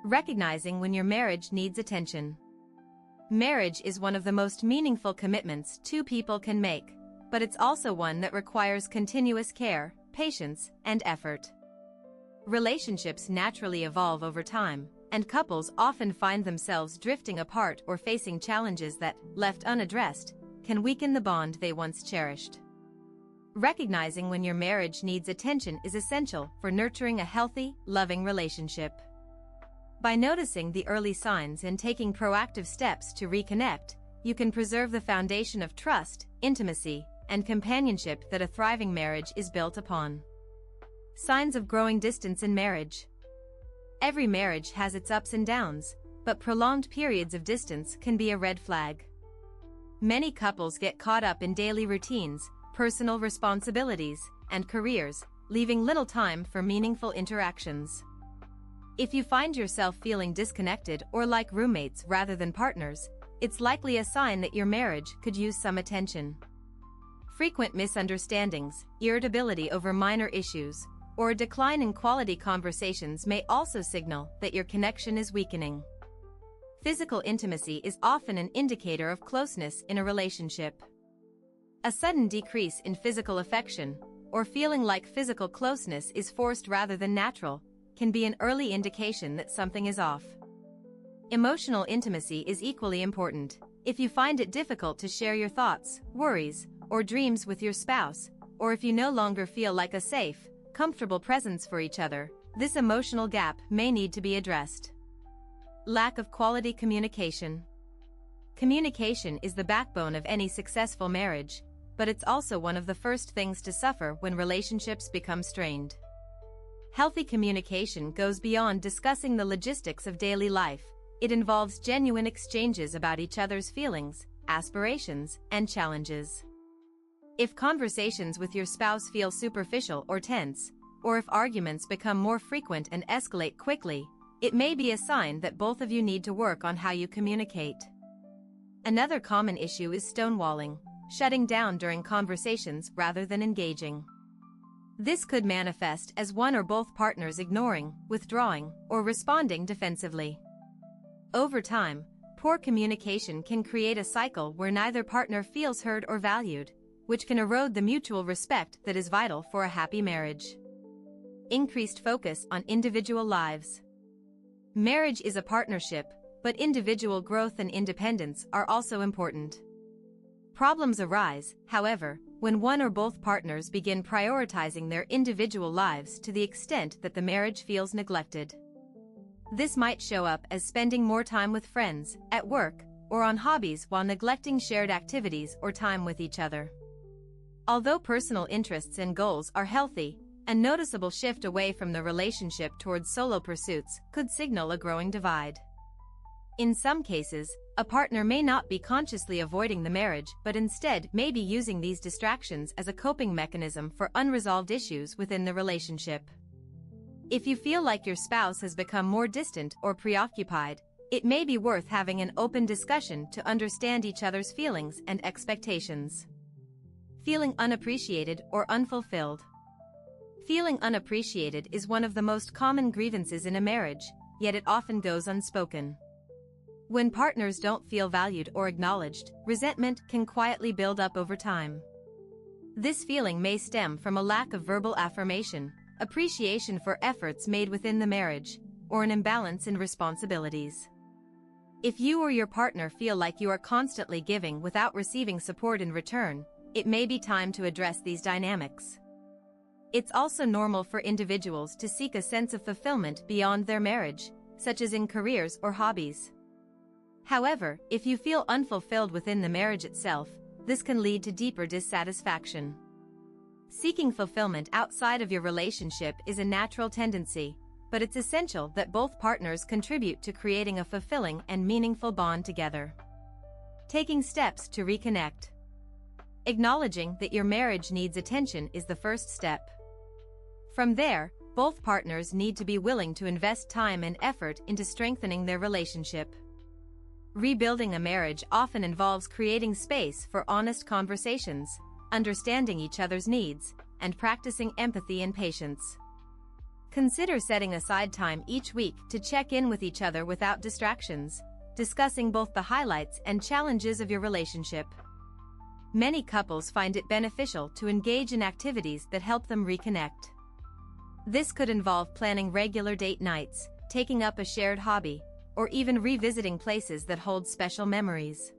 Recognizing when your marriage needs attention. Marriage is one of the most meaningful commitments two people can make, but it's also one that requires continuous care, patience, and effort. Relationships naturally evolve over time, and couples often find themselves drifting apart or facing challenges that, left unaddressed, can weaken the bond they once cherished. Recognizing when your marriage needs attention is essential for nurturing a healthy, loving relationship. By noticing the early signs and taking proactive steps to reconnect, you can preserve the foundation of trust, intimacy, and companionship that a thriving marriage is built upon. Signs of growing distance in marriage. Every marriage has its ups and downs, but prolonged periods of distance can be a red flag. Many couples get caught up in daily routines, personal responsibilities, and careers, leaving little time for meaningful interactions. If you find yourself feeling disconnected or like roommates rather than partners, it's likely a sign that your marriage could use some attention. Frequent misunderstandings, irritability over minor issues, or a decline in quality conversations may also signal that your connection is weakening. Physical intimacy is often an indicator of closeness in a relationship. A sudden decrease in physical affection, or feeling like physical closeness is forced rather than natural, can be an early indication that something is off. Emotional intimacy is equally important. If you find it difficult to share your thoughts, worries, or dreams with your spouse, or if you no longer feel like a safe, comfortable presence for each other, this emotional gap may need to be addressed. Lack of quality communication. Communication is the backbone of any successful marriage, but it's also one of the first things to suffer when relationships become strained. Healthy communication goes beyond discussing the logistics of daily life. It involves genuine exchanges about each other's feelings, aspirations, and challenges. If conversations with your spouse feel superficial or tense, or if arguments become more frequent and escalate quickly, it may be a sign that both of you need to work on how you communicate. Another common issue is stonewalling, shutting down during conversations rather than engaging. This could manifest as one or both partners ignoring, withdrawing, or responding defensively. Over time, poor communication can create a cycle where neither partner feels heard or valued, which can erode the mutual respect that is vital for a happy marriage. Increased focus on individual lives. Marriage is a partnership, but individual growth and independence are also important. Problems arise, however, when one or both partners begin prioritizing their individual lives to the extent that the marriage feels neglected. This might show up as spending more time with friends, at work, or on hobbies while neglecting shared activities or time with each other. Although personal interests and goals are healthy, a noticeable shift away from the relationship towards solo pursuits could signal a growing divide. In some cases, a partner may not be consciously avoiding the marriage but instead may be using these distractions as a coping mechanism for unresolved issues within the relationship. If you feel like your spouse has become more distant or preoccupied, it may be worth having an open discussion to understand each other's feelings and expectations. Feeling unappreciated or unfulfilled. Feeling unappreciated is one of the most common grievances in a marriage, yet it often goes unspoken. When partners don't feel valued or acknowledged, resentment can quietly build up over time. This feeling may stem from a lack of verbal affirmation, appreciation for efforts made within the marriage, or an imbalance in responsibilities. If you or your partner feel like you are constantly giving without receiving support in return, it may be time to address these dynamics. It's also normal for individuals to seek a sense of fulfillment beyond their marriage, such as in careers or hobbies. However, if you feel unfulfilled within the marriage itself, this can lead to deeper dissatisfaction. Seeking fulfillment outside of your relationship is a natural tendency, but it's essential that both partners contribute to creating a fulfilling and meaningful bond together. Taking steps to reconnect. Acknowledging that your marriage needs attention is the first step. From there, both partners need to be willing to invest time and effort into strengthening their relationship. Rebuilding a marriage often involves creating space for honest conversations, understanding each other's needs, and practicing empathy and patience. Consider setting aside time each week to check in with each other without distractions, discussing both the highlights and challenges of your relationship. Many couples find it beneficial to engage in activities that help them reconnect. This could involve planning regular date nights, taking up a shared hobby, or even revisiting places that hold special memories.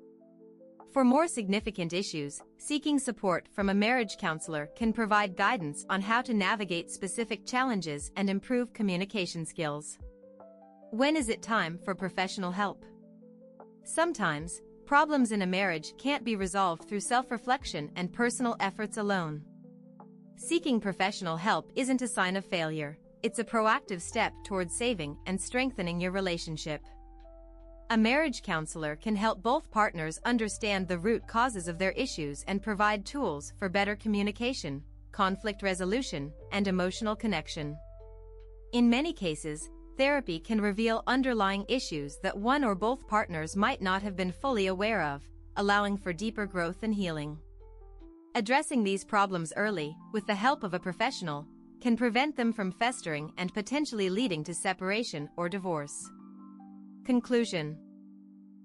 For more significant issues, seeking support from a marriage counselor can provide guidance on how to navigate specific challenges and improve communication skills. When is it time for professional help? Sometimes, problems in a marriage can't be resolved through self-reflection and personal efforts alone. Seeking professional help isn't a sign of failure, it's a proactive step towards saving and strengthening your relationship. A marriage counselor can help both partners understand the root causes of their issues and provide tools for better communication, conflict resolution, and emotional connection. In many cases, therapy can reveal underlying issues that one or both partners might not have been fully aware of, allowing for deeper growth and healing. Addressing these problems early, with the help of a professional, can prevent them from festering and potentially leading to separation or divorce. Conclusion: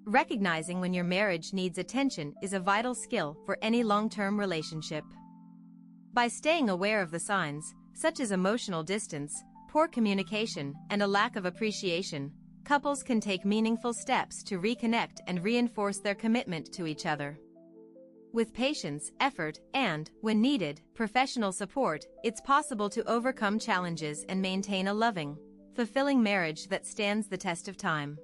recognizing when your marriage needs attention is a vital skill for any long-term relationship. By staying aware of the signs, such as emotional distance, poor communication, and a lack of appreciation, couples can take meaningful steps to reconnect and reinforce their commitment to each other. With patience, effort, and, when needed, professional support, it's possible to overcome challenges and maintain a loving, fulfilling marriage that stands the test of time.